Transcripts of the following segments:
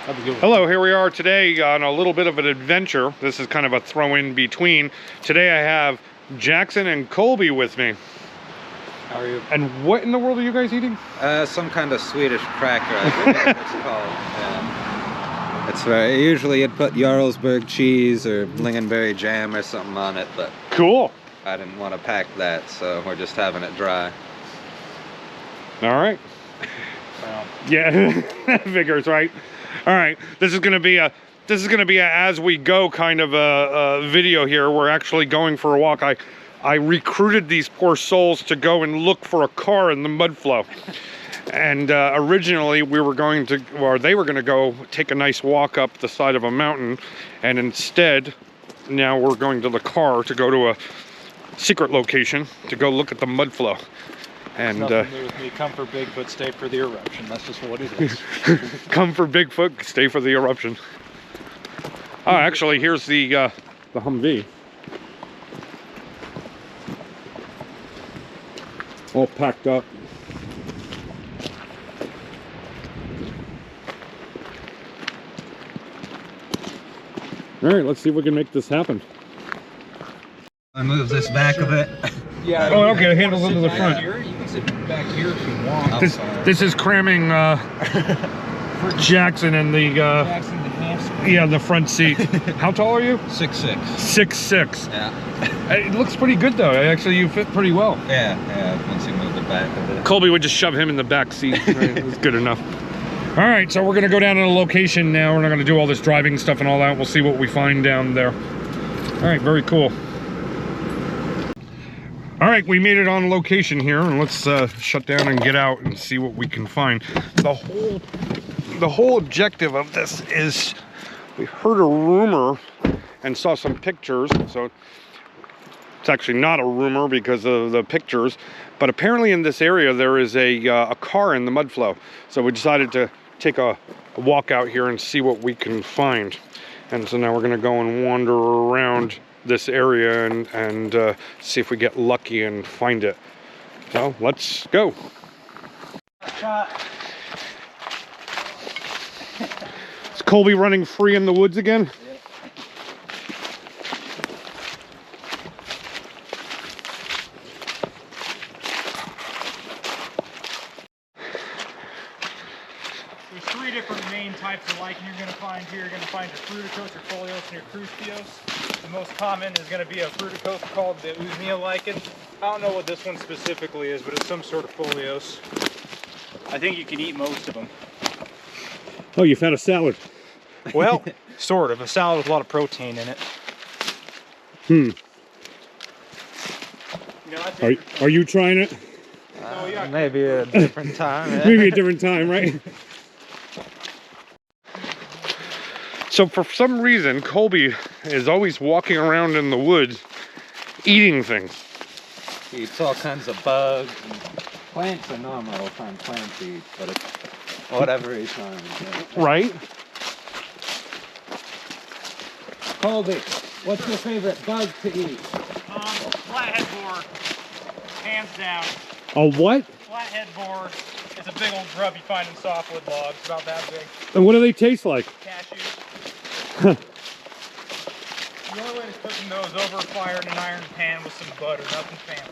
Hello, here we are today on a little bit of an adventure. This is kind of a throw in between. Today I have Jackson and Colby with me. How are you? And what in the world are you guys eating? Some kind of Swedish cracker, I forget what it's called. Yeah. It's very, usually you'd put Jarlsberg cheese or lingonberry jam or something on it, but Cool. I didn't want to pack that, so we're just having it dry. All right. Well, Yeah, that figures, right? All right, this is gonna be a as we go kind of a video here. We're actually going for a walk. I recruited these poor souls to go and look for a car in the Mudflow. And originally we were going to, or they were going to go take a nice walk up the side of a mountain, and instead now we're going to the car to go to a secret location to go look at the Mudflow. And nothing to do with me. Come for Bigfoot, stay for the eruption. That's just what it is. come for Bigfoot, stay for the eruption. Oh, actually, here's the Humvee. All packed up. All right, let's see if we can make this happen. I move this back a bit. Yeah. Oh, okay, the handle's into the front. Here, you can sit back here if you want. This is cramming Jackson in the Jackson the hamster. yeah, the front seat. How tall are you? 6'6". 6'6". Yeah. It looks pretty good though. Actually, you fit pretty well. Yeah, once you move it back a bit. Colby would just shove him in the back seat. Right, it was good enough. All right, so we're gonna go down to the location now. We're not gonna do all this driving stuff and all that. We'll see what we find down there. All right, very cool. All right, we made it on location here, and let's shut down and get out and see what we can find. The whole objective of this is we heard a rumor and saw some pictures, so it's actually not a rumor because of the pictures, but apparently in this area there is a car in the Mudflow. So we decided to take a walk out here and see what we can find. And so now we're gonna go and wander around this area and see if we get lucky and find it. So let's go. Is Colby running free in the woods again? There's three different main types of lichen you're going to find here. You're going to find your fruticose, your foliose, and your crustiose. The most common is going to be a fruticose called the Usnea lichen. I don't know what this one specifically is, but it's some sort of foliose. I think you can eat most of them. Oh, you found a salad. Well, sort of. A salad with a lot of protein in it. Hmm. You know, that's it. Are you trying it? Oh, yeah. Maybe a different time. Yeah. Maybe a different time, right? So for some reason, Colby is always walking around in the woods eating things. He eats all kinds of bugs. And plants are normal. I'll find plants to eat, but it's whatever he finds. Yeah. Right? Colby, what's your favorite bug to eat? Flathead boar. Hands down. A what? Flathead boar. It's a big old grub you find in softwood logs, about that big. And what do they taste like? Cashews. The only way to cook those over a fire in an iron pan with some butter, nothing fancy.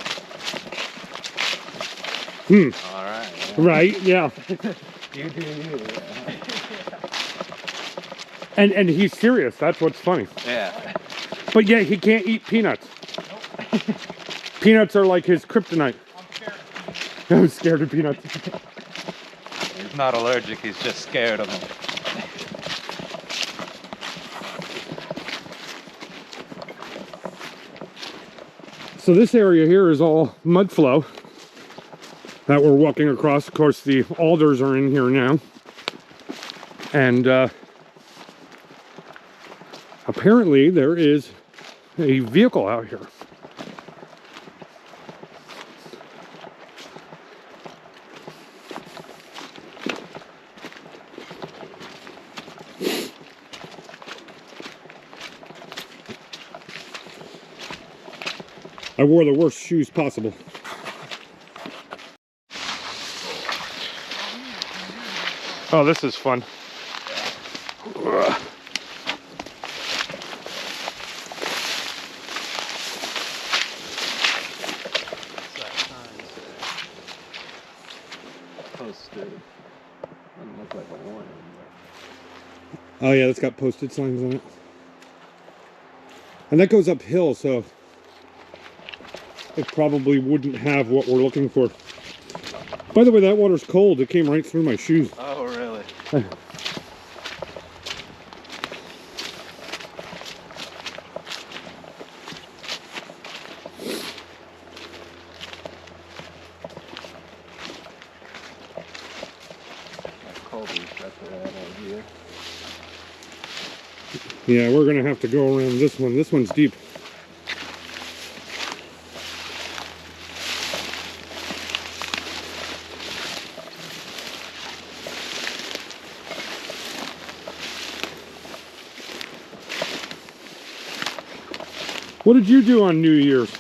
Hmm. All right. Yeah. Right, yeah. You do you. Yeah. And he's serious, that's what's funny. Yeah. But yeah, he can't eat peanuts. Nope. Peanuts are like his kryptonite. I'm scared of peanuts. I'm scared of peanuts. He's not allergic, he's just scared of them. So this area here is all Mudflow that we're walking across. Of course, the alders are in here now. And apparently there is a vehicle out here. I wore the worst shoes possible. Oh, this is fun. Posted. Doesn't look like a warning. Oh yeah, that's got posted signs on it. And that goes uphill, so it probably wouldn't have what we're looking for. By the way, that water's cold. It came right through my shoes. Oh, really? Here. Yeah, we're gonna have to go around this one. This one's deep. What did you do on New Year's?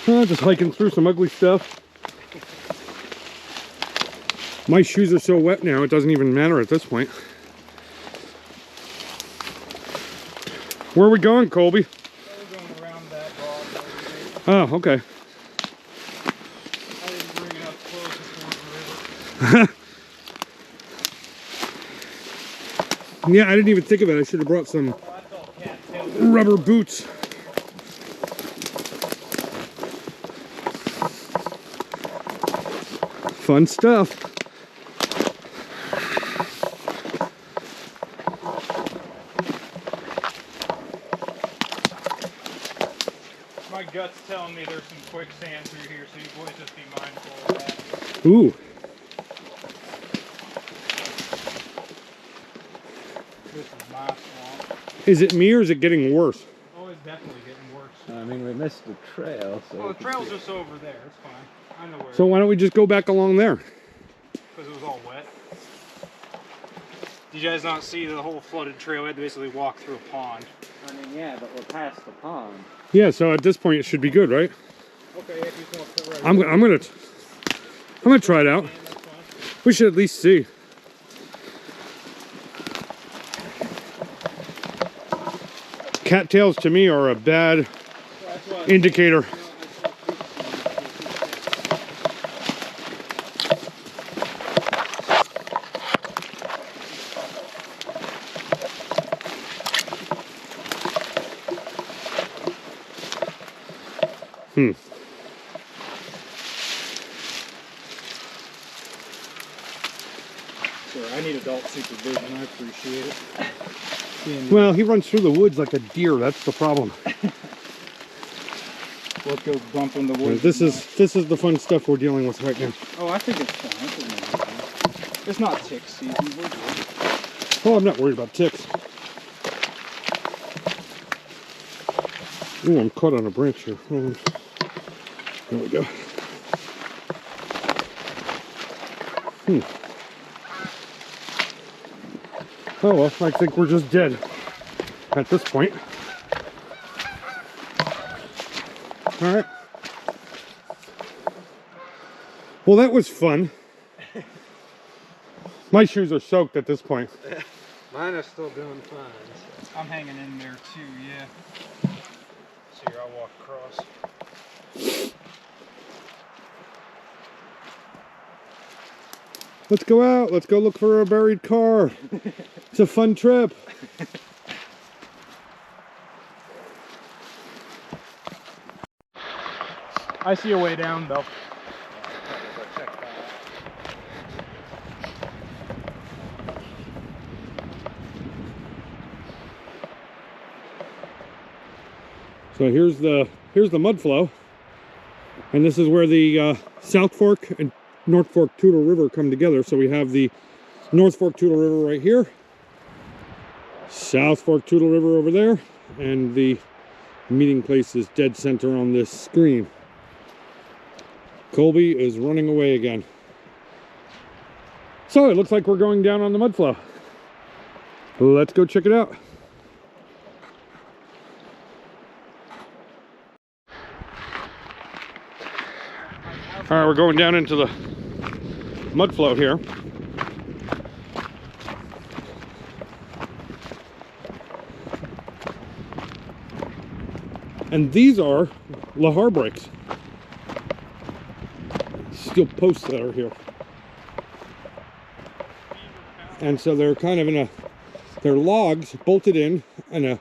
Just hiking through some ugly stuff. My shoes are so wet now, it doesn't even matter at this point. Where are we going, Colby? We're going around that ball. Oh, okay. I didn't bring it up close towards the river. Yeah, I didn't even think of it. I should have brought some Well, that's all cattail. rubber boots. Fun stuff. My gut's telling me there's some quicksand through here, so you boys just be mindful of that. Ooh. This is my swamp. Is it me or is it getting worse? Oh, it's definitely getting worse. I mean, we missed the trail, so. Well, the trail's just over there. It's fine. I know where. So why don't we just go back along there? Because it was all wet. Did you guys not see the whole flooded trail? We had to basically walk through a pond. I mean, yeah, but we're past the pond. Yeah, so at this point it should be good, right? Okay, if you want to put right I'm gonna try it out. in, that's fine. We should at least see. Cattails to me are a bad That's what indicator. Sure, I need adult supervision. I appreciate it. Well, he runs through the woods like a deer. That's the problem. Let's go bump in the woods. This is the fun stuff we're dealing with right now. Oh, I think it's fine. It doesn't matter. It's not tick season. We're good. Oh, I'm not worried about ticks. Ooh, I'm caught on a branch here. There we go. Oh well, I think we're just dead at this point. Alright. Well, that was fun. My shoes are soaked at this point. Mine are still doing fine. I'm hanging in there too, yeah. So here, I'll walk across. Let's go out. Let's go look for a buried car. It's a fun trip. I see a way down, though. So here's the Mudflow, and this is where the South Fork and North Fork Toutle River come together. So we have the North Fork Toutle River right here, South Fork Toutle River over there, and the meeting place is dead center on this screen. Colby is running away again. So it looks like we're going down on the Mudflow. Let's go check it out. All right, we're going down into the Mudflow here. And these are lahar brakes. Steel posts that are here. And so they're kind of in a, they're logs bolted in a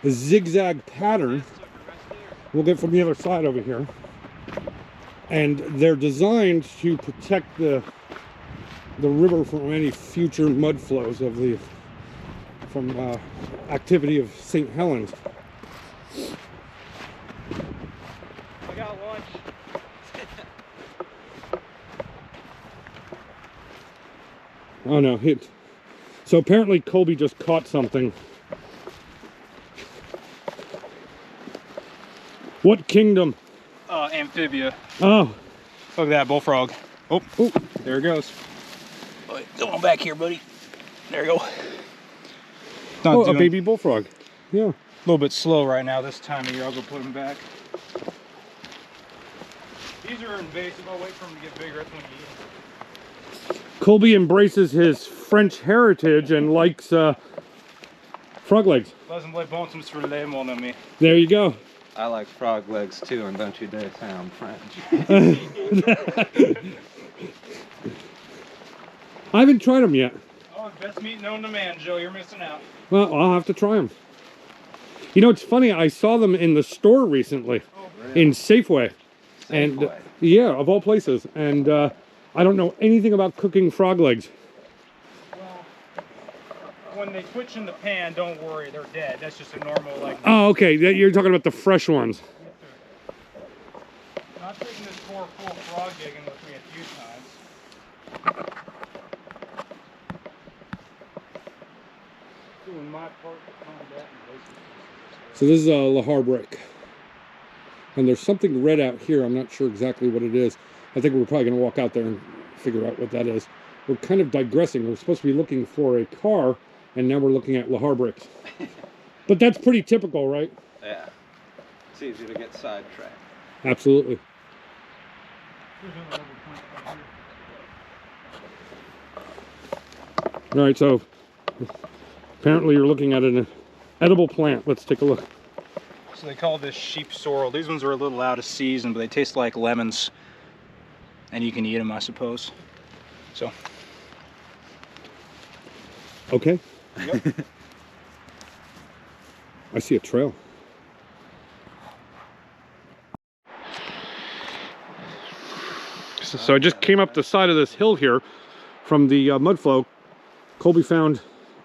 zigzag pattern. We'll get from the other side over here. And they're designed to protect the river from any future mud flows of the activity of St. Helens. I got lunch. Oh no, so apparently Colby just caught something. What kingdom? Amphibia. Oh. Look at that bullfrog. Oh, Oh. there it goes. Come on back here, buddy. There you go. Not Oh, a doing, baby bullfrog. Yeah. a little bit slow right now this time of year. I'll go put them back. These are invasive. I'll wait for them to get bigger. That's when you eat them. Colby embraces his French heritage and likes frog legs. Faz um bon sur le mon ami. There you go. I like frog legs too, and don't you dare sound French. I haven't tried them yet. Oh, best meat known to man, Joe. You're missing out. Well, I'll have to try them. You know, it's funny. I saw them in the store recently, in Safeway. And Safeway. yeah, of all places. And I don't know anything about cooking frog legs. Well, when they twitch in the pan, don't worry. They're dead. That's just a normal, like... Oh, okay. You're talking about the fresh ones. Yes, sir. Not taking this poor full frog digging with me a few times. Doing my part to combat invasive. So this is a lahar brake. And there's something red out here. I'm not sure exactly what it is. I think we're probably going to walk out there and figure out what that is. We're kind of digressing. We're supposed to be looking for a car, and now we're looking at lahar brakes. But that's pretty typical, right? Yeah. It's easy to get sidetracked. Absolutely. There's another point right here. All right, so apparently you're looking at an edible plant. Let's take a look. So they call this sheep sorrel. These ones are a little out of season, but they taste like lemons. And you can eat them, I suppose. So. Okay. Yep. I see a trail. So I just came up the side of this hill here from the Mudflow. Colby found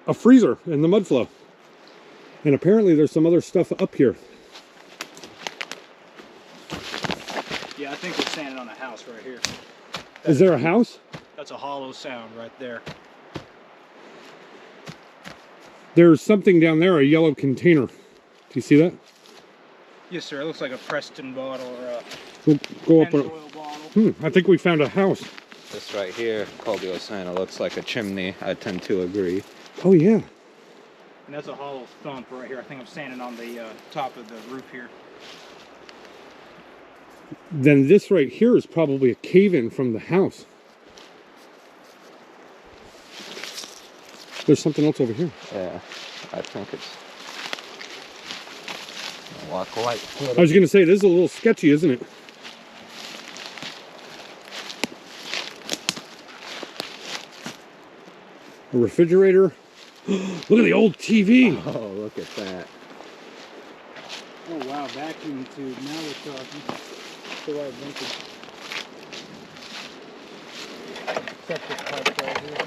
a freezer in the Mudflow. And apparently there's some other stuff up here. Yeah, I think we're standing on a house right here. Is there a house? That's a hollow sound right there. There's something down there, a yellow container. Do you see that? Yes, sir. It looks like a Preston bottle or a We'll go up. Pennzoil bottle. I think we found a house. This right here, Colby was saying it looks like a chimney. I tend to agree. Oh yeah. And that's a hollow thump right here. I think I'm standing on the top of the roof here. Then this right here is probably a cave-in from the house. There's something else over here. Yeah, I think it's... Walk light. I was going to say, this is a little sketchy, isn't it? A refrigerator. Look at the old TV. Oh, look at that. Oh wow, vacuum tube. Now we're talking. The right vintage. Septic pipe right here.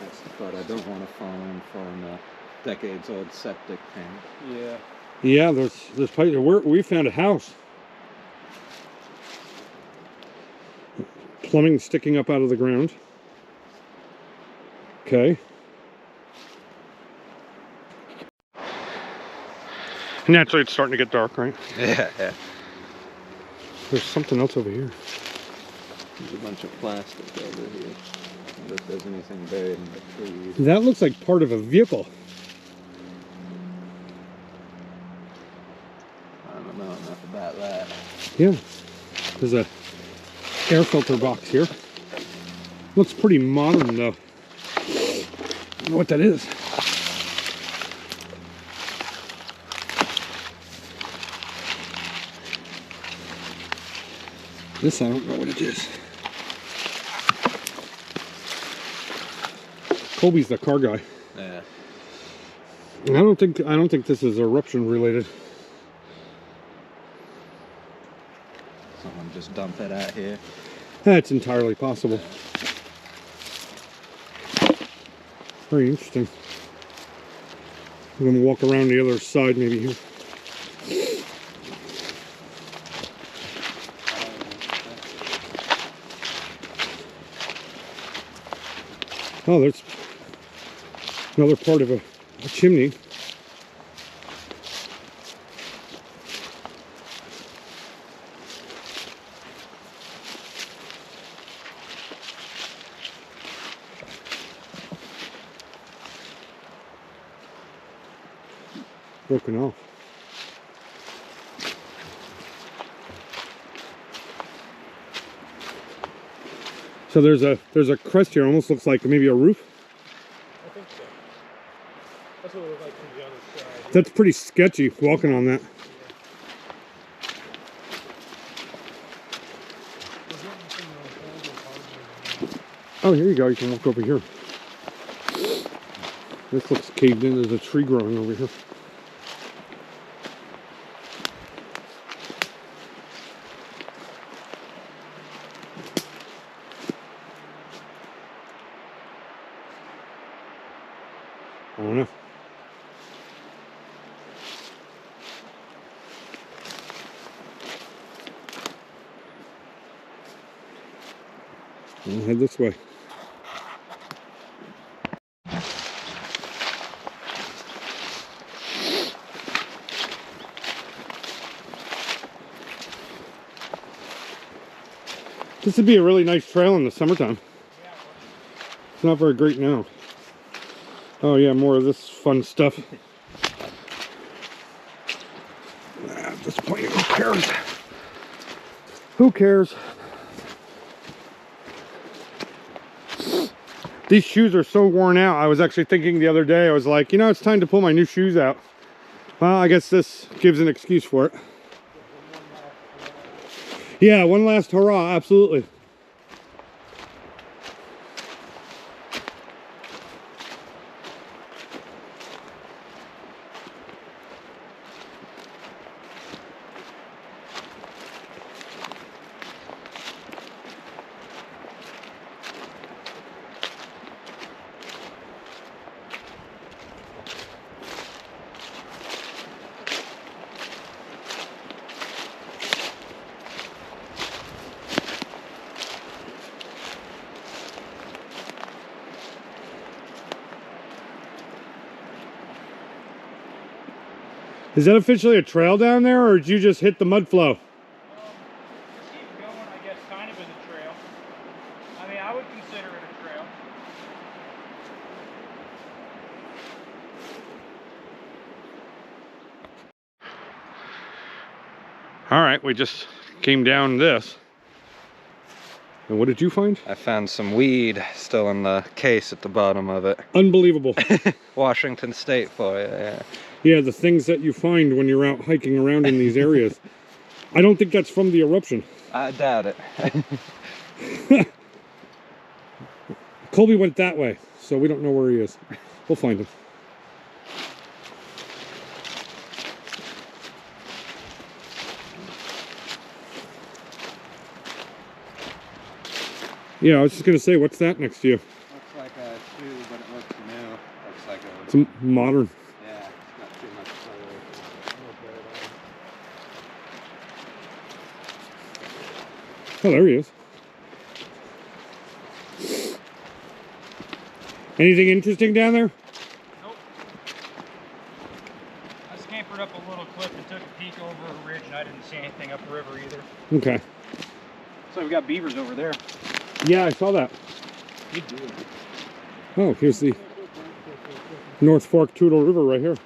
That's the part I don't want to fall in for in a decades-old septic tank. Yeah. Yeah, there's pipe. We found a house. Plumbing sticking up out of the ground. Okay. Naturally, it's starting to get dark, right? Yeah, yeah. There's something else over here. There's a bunch of plastic over here. I wonder if there's anything buried in the trees. That looks like part of a vehicle. I don't know enough about that. Yeah. There's a air filter box here. Looks pretty modern though. I don't know what that is. This I don't know what it is. Colby's the car guy. Yeah. And I don't think this is eruption related. Someone just dumped it out here. That's entirely possible. Very interesting. I'm gonna walk around the other side maybe here. Oh, there's another part of a chimney. Broken off. So there's a crest here. Almost looks like maybe a roof. I think so. That's what it looks like from the other side. That's pretty sketchy walking on that. Oh, here you go. You can walk over here. This looks caved in. There's a tree growing over here. I don't know. I'll head this way. This would be a really nice trail in the summertime. It's not very great now. Oh yeah, more of this fun stuff. At this point, who cares? Who cares? These shoes are so worn out. I was actually thinking the other day, I was like, you know, it's time to pull my new shoes out. Well, I guess this gives an excuse for it. Yeah, one last hurrah, absolutely. Is that officially a trail down there, or did you just hit the Mudflow? Just keep going, I guess, kind of as a trail. I mean, I would consider it a trail. All right, we just came down this. And what did you find? I found some weed still in the case at the bottom of it. Unbelievable. Washington State for you, yeah. Yeah, the things that you find when you're out hiking around in these areas. I don't think that's from the eruption. I doubt it. Colby went that way, so we don't know where he is. We'll find him. Yeah, I was just gonna say, what's that next to you? Looks like a shoe, but it looks new. Looks like It's modern. yeah, it's not too much color. Oh, there he is. Anything interesting down there? Nope. I scampered up a little cliff and took a peek over a ridge, and I didn't see anything upriver either. Okay. So we got beavers over there. Yeah, I saw that. You do. Oh, here's the North Fork Toutle River right here.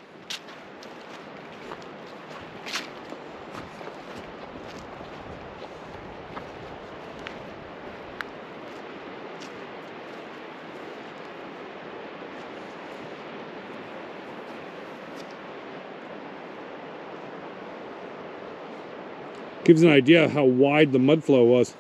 Gives an idea how wide the mud flow was.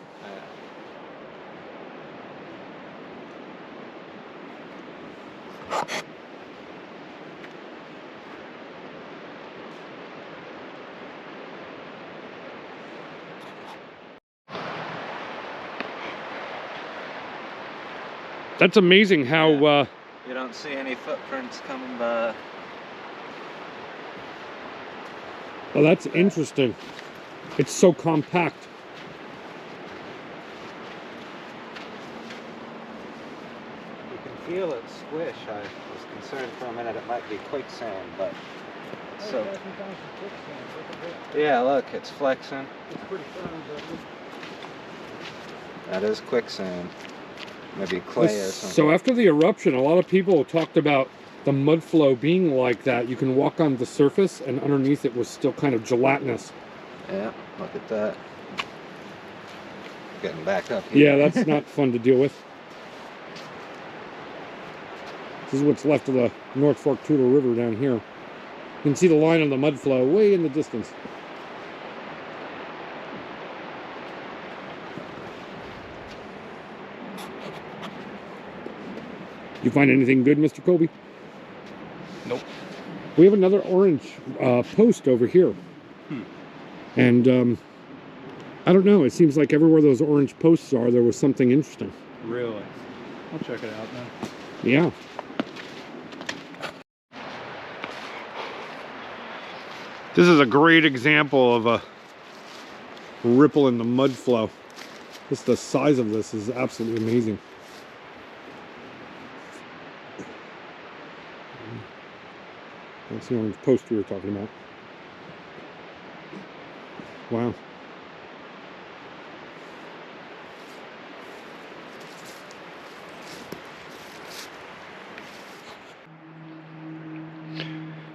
That's amazing how you don't see any footprints coming by. well, that's interesting. It's so compact. You can feel it squish. I was concerned for a minute it might be quicksand, but it's so. Yeah, look, it's flexing. It's pretty firm, That is quicksand. Maybe clay or something. So after the eruption, a lot of people talked about the mud flow being like that. You can walk on the surface and underneath it was still kind of gelatinous. Yeah, look at that. Getting back up here. Yeah, that's not fun to deal with. This is what's left of the North Fork Toutle River down here. You can see the line of the mud flow way in the distance. You find anything good, Mr. Colby? Nope. We have another orange post over here. And I don't know, it seems like everywhere those orange posts are, there was something interesting. Really? I'll check it out then. Yeah. This is a great example of a ripple in the mud flow. Just the size of this is absolutely amazing. That's the orange post we were talking about. Wow.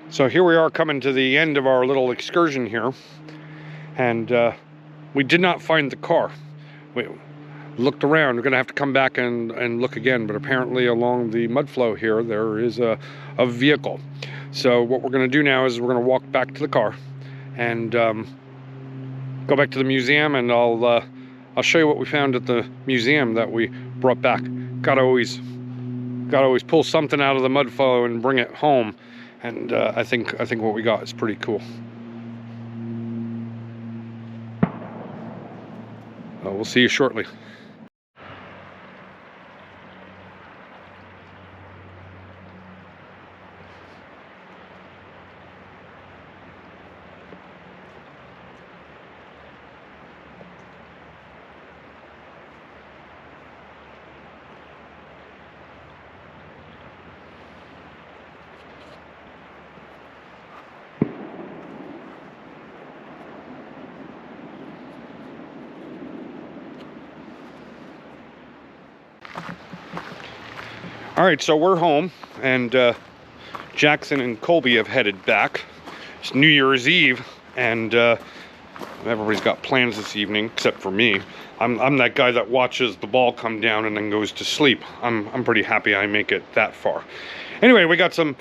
So here we are coming to the end of our little excursion here. And we did not find the car. We looked around. We're going to have to come back and look again. But apparently along the mud flow here, there is a vehicle. So what we're going to do now is we're going to walk back to the car and go back to the museum, and I'll show you what we found at the museum that we brought back. Gotta always pull something out of the mud flow and bring it home, and I think what we got is pretty cool. We'll see you shortly. All right, so we're home, and Jackson and Colby have headed back. It's New Year's Eve, and everybody's got plans this evening, except for me. I'm that guy that watches the ball come down and then goes to sleep. I'm pretty happy I make it that far. Anyway, we got some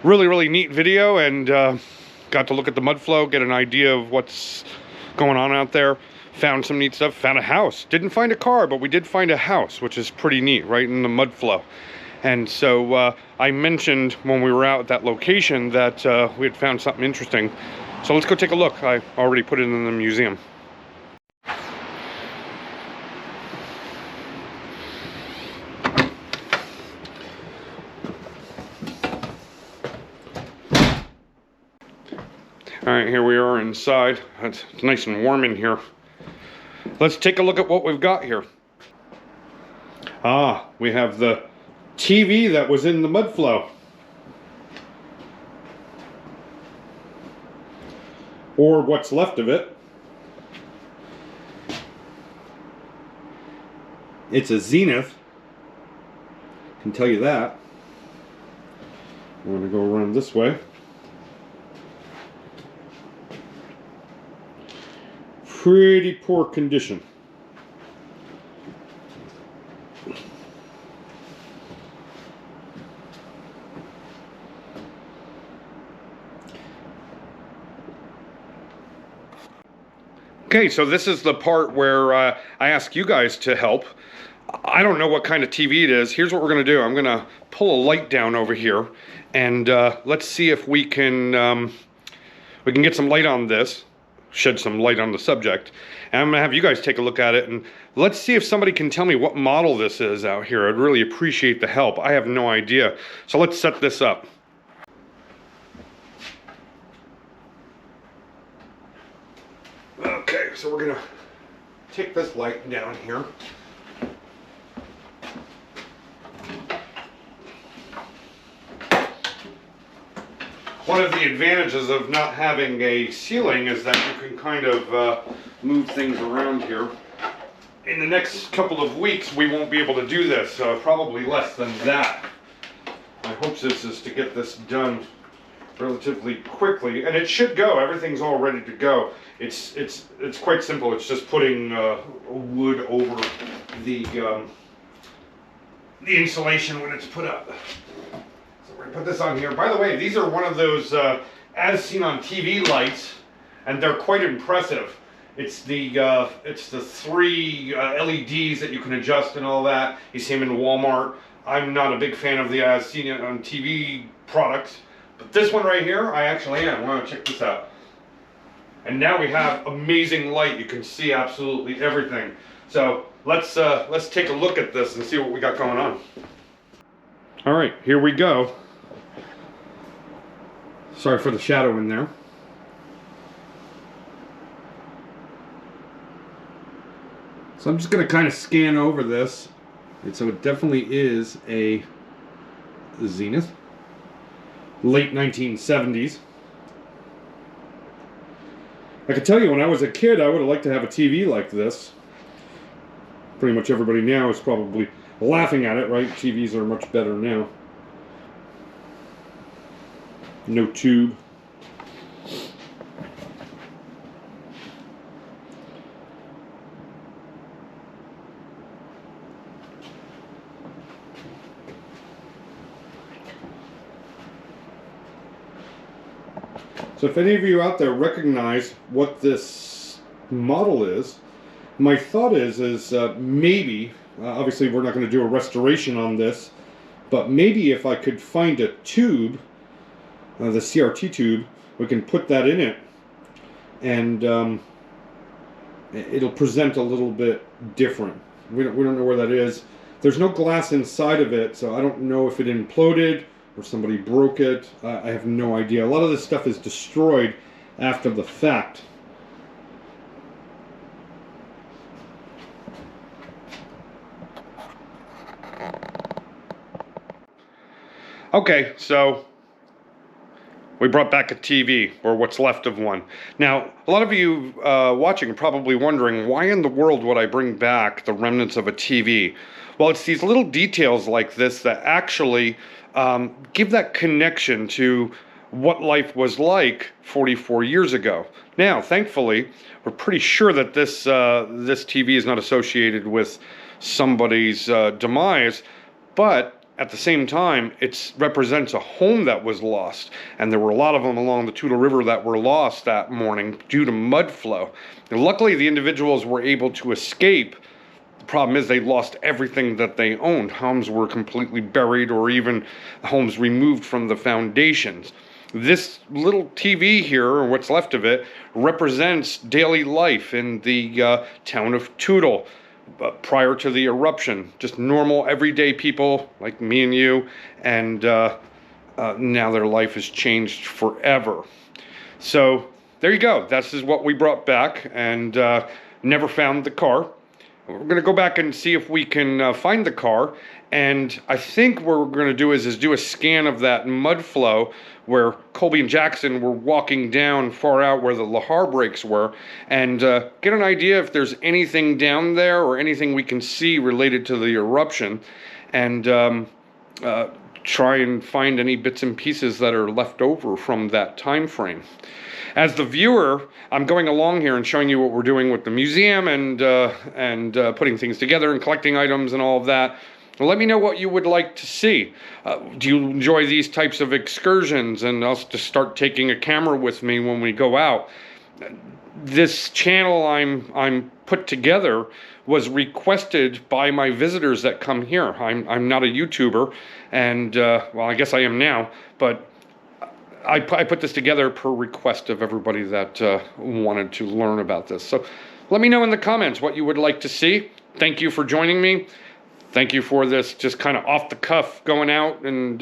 really neat video, and got to look at the mud flow, get an idea of what's going on out there. Found some neat stuff, found a house. Didn't find a car, but we did find a house, which is pretty neat, right in the mud flow. And so I mentioned when we were out at that location that we had found something interesting. So let's go take a look. I already put it in the museum. All right, here we are inside. It's nice and warm in here. Let's take a look at what we've got here. Ah, we have the TV that was in the mud flow. Or what's left of it. It's a Zenith. I can tell you that. I'm going to go around this way. Pretty poor condition. Okay, so this is the part where I ask you guys to help. I don't know what kind of TV it is. Here's what we're gonna do. I'm gonna pull a light down over here, and let's see if we can get some light on this, shed some light on the subject. And I'm gonna have you guys take a look at it, and let's see if somebody can tell me what model this is out here. I'd really appreciate the help. I have no idea. So let's set this up. Okay, so we're gonna take this light down here. One of the advantages of not having a ceiling is that you can kind of move things around here. In the next couple of weeks, we won't be able to do this, probably less than that. My hopes is to get this done relatively quickly, and it should go. Everything's all ready to go. It's quite simple. It's just putting wood over the insulation when it's put up. So we're gonna put this on here. By the way, these are one of those as seen on TV lights, and they're quite impressive. It's the 3 LEDs that you can adjust and all that. You see them in Walmart. I'm not a big fan of the as seen on TV products. But this one right here, I actually am. I want to check this out. And now we have amazing light. You can see absolutely everything. So let's take a look at this and see what we got going on. All right, here we go. Sorry for the shadow in there. So I'm just going to kind of scan over this. And so it definitely is a Zenith. Late 1970s. I can tell you, when I was a kid, I would have liked to have a TV like this. Pretty much everybody now is probably laughing at it, right? TVs are much better now. No tube. So if any of you out there recognize what this model is, my thought is maybe, obviously we're not going to do a restoration on this, but maybe if I could find a tube, the CRT tube, we can put that in it, and it'll present a little bit different. We don't know where that is. There's no glass inside of it, so I don't know if it imploded or somebody broke it. I have no idea. A lot of this stuff is destroyed after the fact. Okay, so we brought back a TV, or what's left of one. Now, a lot of you watching are probably wondering, why in the world would I bring back the remnants of a TV? Well, it's these little details like this that actually give that connection to what life was like 44 years ago. Now, thankfully, we're pretty sure that this TV is not associated with somebody's demise, but at the same time, it represents a home that was lost, and there were a lot of them along the Toutle River that were lost that morning due to mudflow. And luckily, the individuals were able to escape. The problem is they lost everything that they owned. Homes were completely buried, or even homes removed from the foundations. This little TV here, or what's left of it, represents daily life in the town of Toutle prior to the eruption. Just normal, everyday people like me and you, and now their life has changed forever. So there you go. This is what we brought back, and never found the car. We're going to go back and see if we can find the car, and I think what we're going to do is do a scan of that mudflow where Colby and Jackson were walking down far out where the Lahar breaks were, and get an idea if there's anything down there or anything we can see related to the eruption, and try and find any bits and pieces that are left over from that time frame. As the viewer, I'm going along here and showing you what we're doing with the museum and putting things together and collecting items and all of that. Well, let me know what you would like to see. Do you enjoy these types of excursions, and I'll just start taking a camera with me when we go out? this channel I'm put together was requested by my visitors that come here. I'm not a YouTuber, and well, I guess I am now, but I put this together per request of everybody that wanted to learn about this. So let me know in the comments what you would like to see. Thank you for joining me. Thank you for this just kind of off the cuff going out and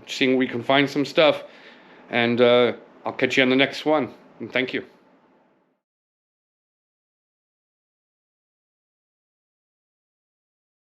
seeing if we can find some stuff. And I'll catch you on the next one. And thank you.